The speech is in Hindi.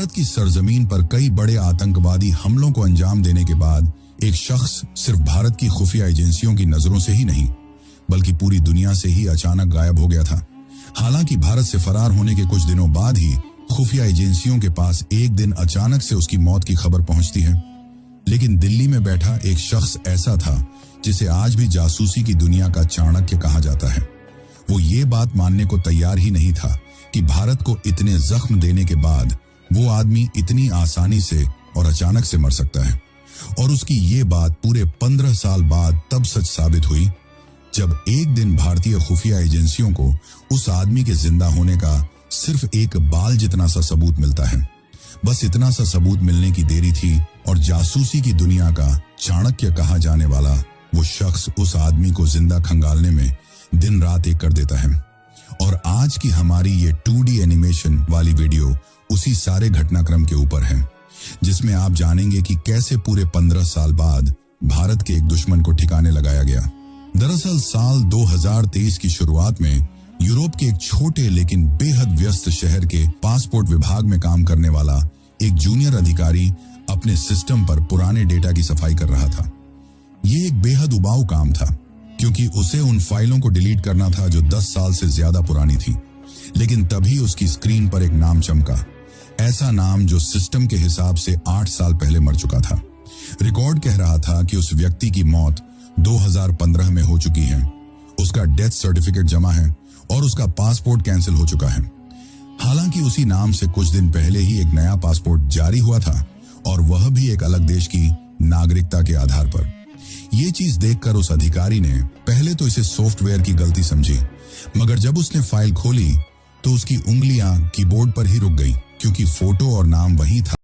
भारत की सरजमीन पर कई बड़े आतंकवादी हमलों को अंजाम देने के बाद एक शख्स सिर्फ भारत की खुफिया एजेंसियों की नजरों से ही नहीं बल्कि पूरी दुनिया से ही अचानक गायब हो गया था। हालांकि भारत से फरार होने के कुछ दिनों बाद ही खुफिया एजेंसियों के पास एक दिन अचानक से उसकी मौत की खबर पहुंचती है। लेकिन दिल्ली में बैठा एक शख्स ऐसा था जिसे आज भी जासूसी की दुनिया का चाणक्य कहा जाता है। वो ये बात मानने को तैयार ही नहीं था कि भारत को इतने जख्म देने के बाद वो आदमी इतनी आसानी से और अचानक से मर सकता है। और उसकी ये बात पूरे 15 साल बाद तब सच साबित हुई जब एक दिन भारतीय खुफिया एजेंसियों को उस आदमी के जिंदा होने का सिर्फ एक बाल जितना सा सबूत मिलता है। बस इतना सा सबूत मिलने की देरी थी और जासूसी की दुनिया का चाणक्य कहा जाने वाला वो शख्स उस आदमी को जिंदा खंगालने में दिन रात एक कर देता है। और आज की हमारी ये 2D एनिमेशन वाली वीडियो उसी सारे घटनाक्रम के ऊपर है, जिसमें आप जानेंगे कि कैसे पूरे 15 साल बाद भारत के एक दुश्मन को ठिकाने लगाया गया। दरअसल साल 2023 की शुरुआत में यूरोप के एक छोटे लेकिन बेहद व्यस्त शहर के पासपोर्ट विभाग में काम करने वाला एक जूनियर अधिकारी अपने सिस्टम पर पुराने डेटा की सफाई कर रहा था। ये एक बेहद उबाऊ काम था क्योंकि उसे उन फाइलों को डिलीट करना था जो 10 साल से ज्यादा पुरानी थी। लेकिन तभी उसकी स्क्रीन पर एक नाम चमका, ऐसा नाम जो सिस्टम के हिसाब से 8 साल पहले मर चुका था। रिकॉर्ड कह रहा था कि उस व्यक्ति की मौत 2015 में हो चुकी है, उसका डेथ सर्टिफिकेट जमा है और उसका पासपोर्ट कैंसिल हो चुका है। हालांकि उसी नाम से कुछ दिन पहले ही एक नया पासपोर्ट जारी हुआ था और वह भी एक अलग देश की नागरिकता के आधार पर। ये चीज देखकर उस अधिकारी ने पहले तो इसे सॉफ्टवेयर की गलती समझी, मगर जब उसने फाइल खोली तो उसकी उंगलियां कीबोर्ड पर ही रुक गई क्योंकि फोटो और नाम वही था